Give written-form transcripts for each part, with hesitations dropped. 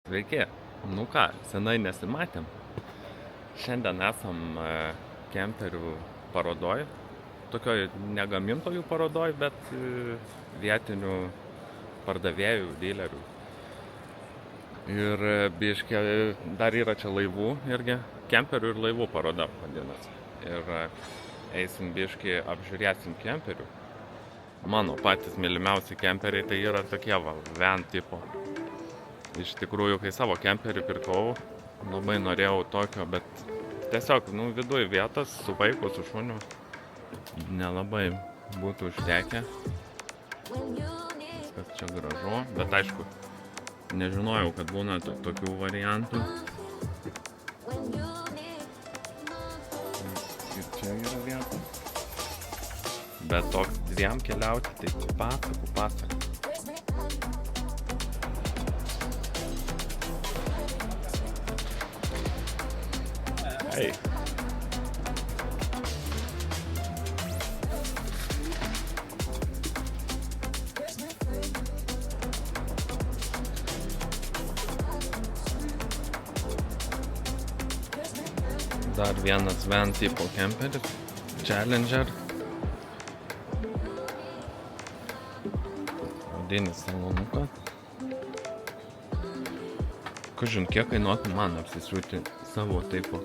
Sveiki. Nu ką, senai nesimatėm. Šiandien esam kemperių parodoj. Tokioj negamintojų parodoj, bet vietinių pardavėjų, dylerių. Ir biškė, dar yra čia laivų irgi. Kemperių ir laivų paroda vadinasi. Ir eisim biškį, apžiūrėsim kemperių. Mano patys mylimiausi kemperiai tai yra tokie van tipo. Iš tikrųjų, kai savo kemperį pirkau, labai norėjau tokio, bet tiesiog, viduj vietos, su vaiku, su šuniu, nelabai būtų užtekę. Viskas čia gražu, bet aišku, nežinojau, kad būna tokių variantų. Ir čia yra vieta. Bet toks dviem keliauti, tai pasakų. Hey. Dar vienas van tipo kemperis, Challenger. Odinis salonukas. Kažin, kiek kainuotų man apsisiūti savo tipo.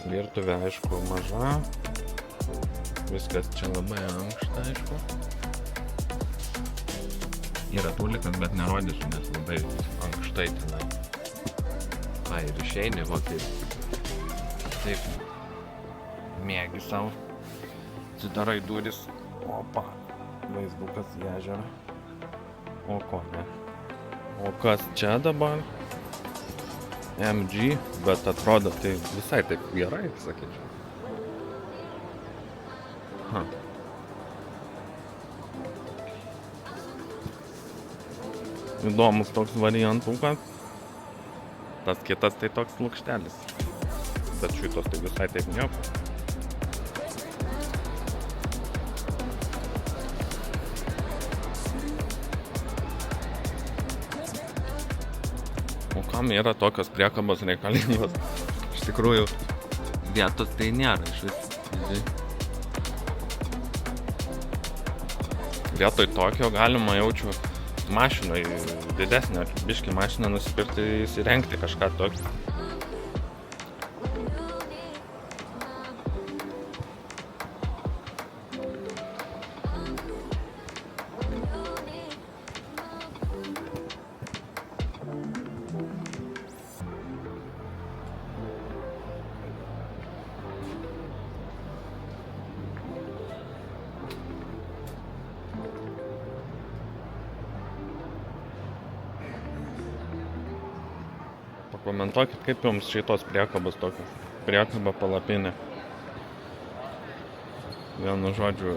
Virtuvė, aišku, maža. Viskas čia labai ankšta, aišku. Yra tulikas, bet nerodysiu, nes labai ankštai tenai. Ir išeini, taip mėgi savo. Atsidarai duris. Opa, vaizdukas į ežerą. O ko ne? O kas čia dabar? MG, bet atrodo tai visai taip gerai, sakyčiau. Įdomus toks variantukas. Tas kitas tai toks lukštelis. Bet šitos tai visai taip nieko. O kam yra tokios priekabos reikalingos? Iš tikrųjų, vietos tai nėra iš vis. Vietoj tokio galima jaučiu mašinoj didesnę, biškį mašiną nusipirkti, įsirengti kažką tokio. Pakomentuokit, kaip jums šitos priekabos tokios. Priekaba palapinė. Vienu žodžiu,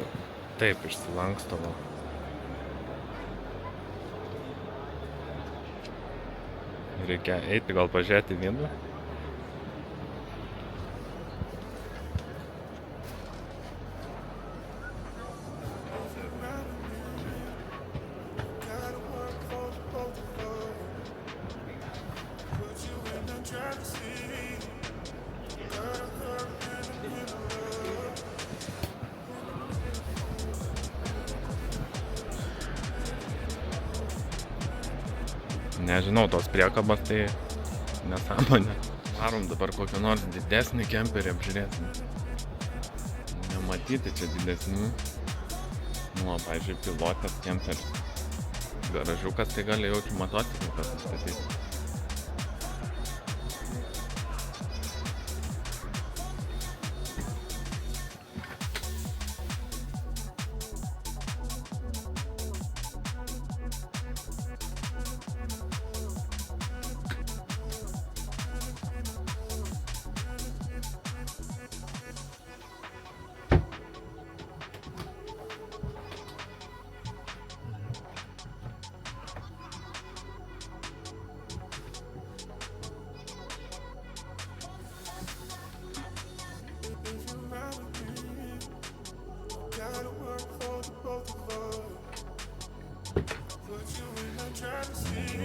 taip išsilankstavo. Reikia eiti, gal pažiūrėti vidų. Nežinau, tos priekabas tai nesąmonė. Varom dabar kokią nors didesnį kemperį apžiūrėti. Nematyti čia didesnių. Pavyzdžiui, pilotės kemperis. Garažiukas tai gali jaučiu matuoti, kas sustatyti.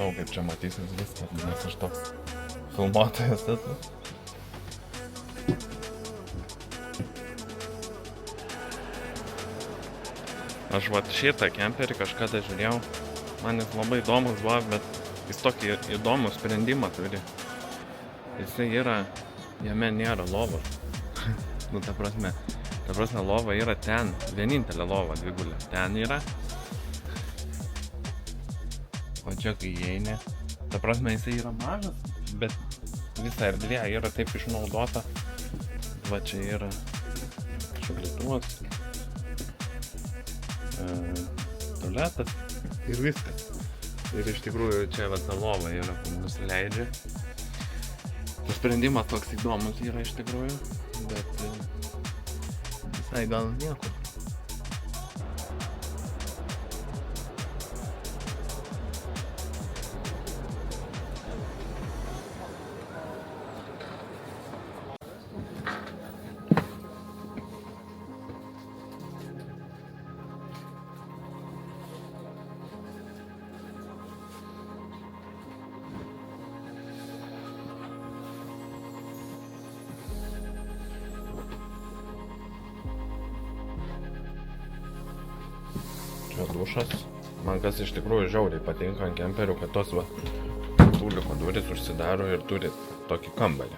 Nežinau, kaip čia matysis viską, nes aš toks filmuotojas esu. Aš šitą kemperį kažkada žiūrėjau, man jis labai įdomus buvo, bet jis tokį įdomų sprendimą turi. Jisai yra, jame nėra lovos. Nu, ta prasme, lova yra ten, vienintelė lova dvigulė, ten yra. O čia kai įeini, ta prasme, jisai yra mažas, bet visa erdvė yra taip išnaudota. Va čia yra šaldytuvas, tualetas ir viskas. Ir iš tikrųjų čia va ta lova yra, kur nusileidžia. Tas sprendimas toks įdomus yra iš tikrųjų, bet visai gal nieko. Čia dušas. Man kas iš tikrųjų žiauriai patinka ant kemperių, kad tos va tūliko durys užsidaro ir turi tokį kambarį.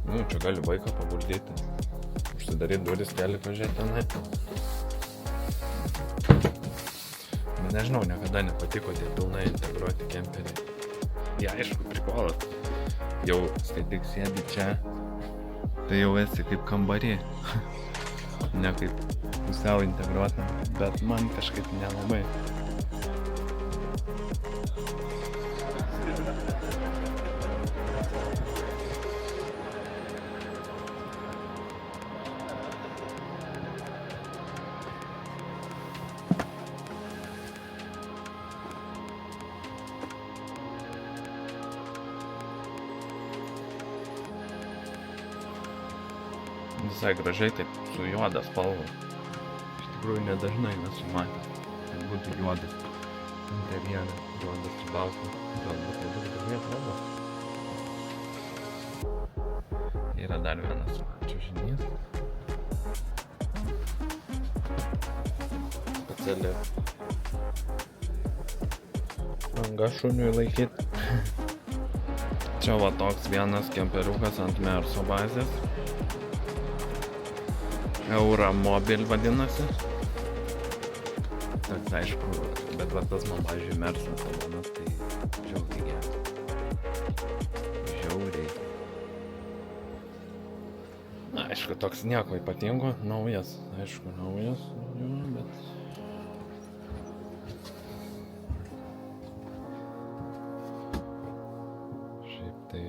Nu, čia gali vaiką paguldyti, užsidaryti duris, keli pažiūrėti tenai. Bet nežinau, niekada nepatiko tie pilnai integruoti kemperiai. Ja, aišku, prikolas. Jau skaityk sėdi čia, tai jau esi kaip kambarį. Ne kaip pusiau integruota, bet man kažkaip nelabai. Visai gražiai taip su juoda spalva. Iš tikrųjų nedažnai nesu matęs, kad būtų juodas interjeras, juodas su baltu. Galbūt labai gražiai atrodo. Yra dar vienas čiužinys. Speciali anga šuniui laikyti. Čia va toks vienas kemperiukas ant Merso bazės. Euromobil vadinasi. Toks aišku, bet va tas man pavyzdžiui Merso salonas, tai žiauriai geras. Žiauriai. Na, aišku, toks nieko ypatingo, naujas, aišku, naujas, bet... Šiaip tai...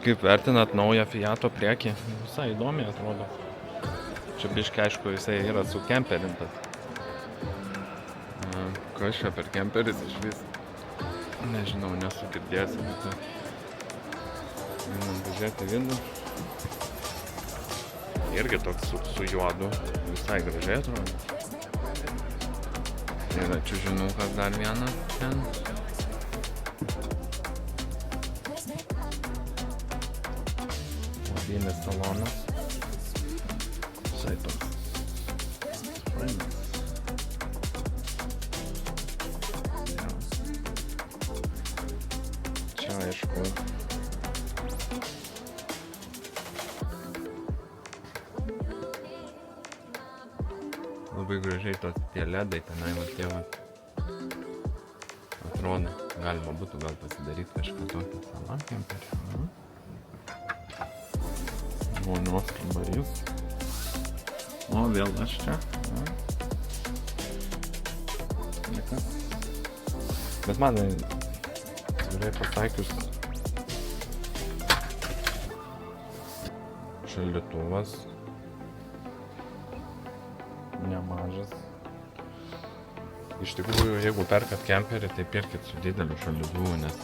Kaip vertinat naują Fiato priekį? Visai įdomiai atrodo. Čia biškai aišku, jisai yra sukemperintas. Kas čia per kemperis iš vis? Nežinau, nesu girdėjęs apie tai. Einam pažiūrėti vidų. Irgi toks su juodu. Visai gražiai atrodo. Yra čiužinukas dar vienas ten. Mobilis salonas. Visai toks fainas. Čia aišku. Labai gražiai tie ledai tenai va tie va. Atrodo, galima būtų gal pasidaryti kažką tokio savam kemperiu. Vonios kambarys. O, vėl aš čia. Bet man, gerai pasakius, šaldytuvas nemažas. Iš tikrųjų, jeigu perkat kemperį, tai pirkit su dideliu šaldytuvu, nes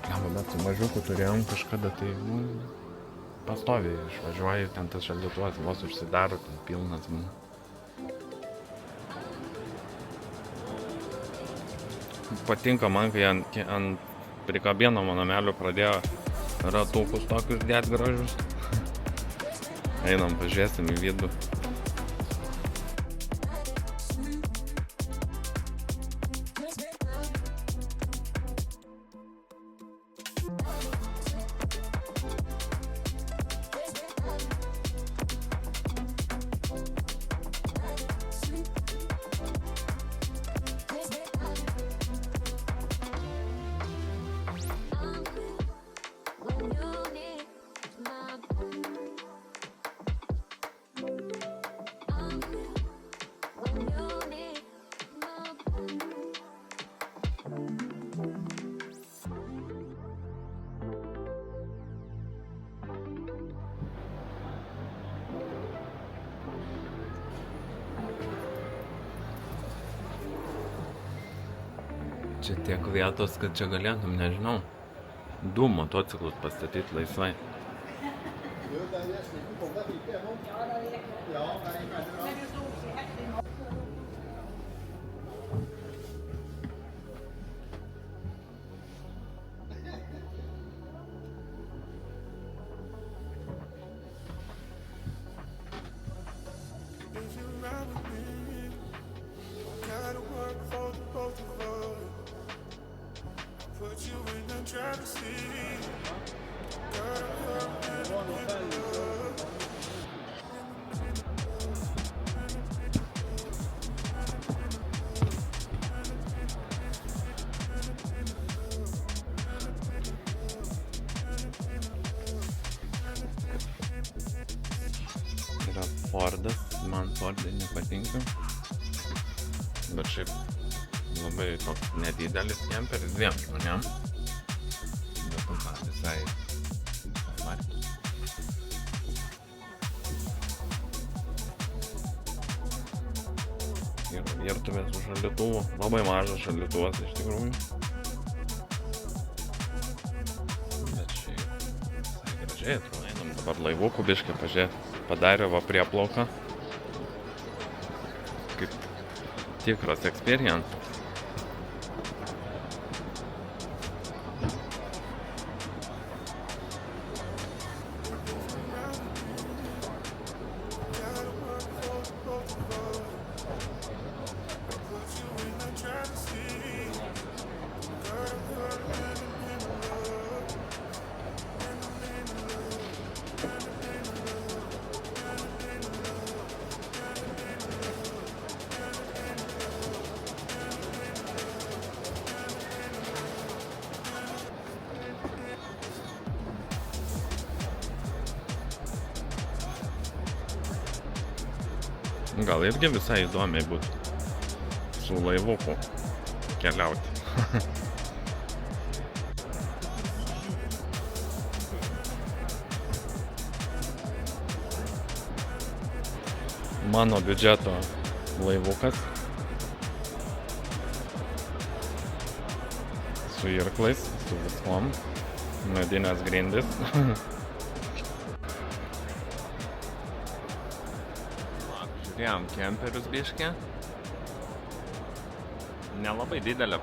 Bet su mažiuku turėjom kažkada, tai pastoviai išvažiuoji, ten tas šaldytuvas vos užsidaro, ten pilnas. Patinka man, kai ant prikabinamo namelio pradėjo ratukus tokius dėt gražus. Einam, pažiūrėsim į vidų. Čia tiek vietos, kad čia galėtum, nežinau, 2 motociklus pastatyti laisvai. Yra Fordas, man Fordai nepatinka, bet šiaip labai toks nedidelis kemperis 2 žmonėm, bet visai vargis. Yra virtuvės su šaldytuvu, labai mažas šaldytuvas iš tikrųjų. Bet šiaip visai gražiai atrodo. Einam dabar laivukų biškį pažiūrėti. Padarė va prieplauką. Kaip tikras experience. Gal irgi visai įdomiai būtų su laivuku keliauti. Mano biudžeto laivukas su irklais, su viskom, medinės grindys. Žiūrėjom kemperius biškį. Nelabai didelė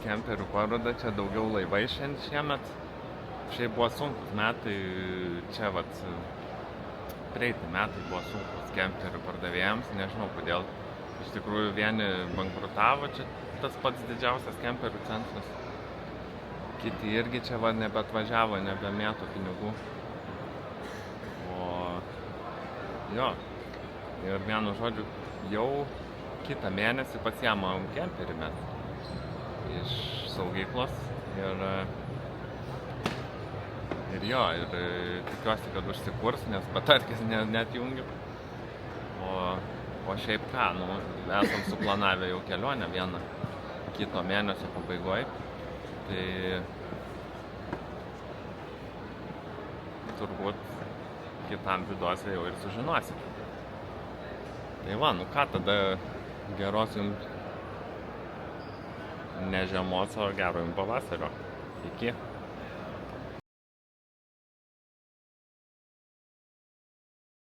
kemperių paroda, čia daugiau laivai šiemet. Šiaip buvo sunkus metai, čia praeiti metai buvo sunkus kemperių pardavėjams, nežinau kodėl. Iš tikrųjų vieni bankrutavo, čia tas pats didžiausias kemperių centras. Kiti irgi čia nebeatvažiavo, nebemėto pinigų. Jo. Ir vienu žodžiu, jau kitą mėnesį pasiėmom kemperį mes iš saugyklos ir tikiuosi, kad užsikurs, nes batarkės neatjungiu. O šiaip ką, esam suplanavę jau kelionę vieną kito mėnesio pabaigoje, tai turbūt kitam vidose jau ir sužinosit. Tai va, ką tada geros jums ne žiemos, o gero jums pavasario. Iki.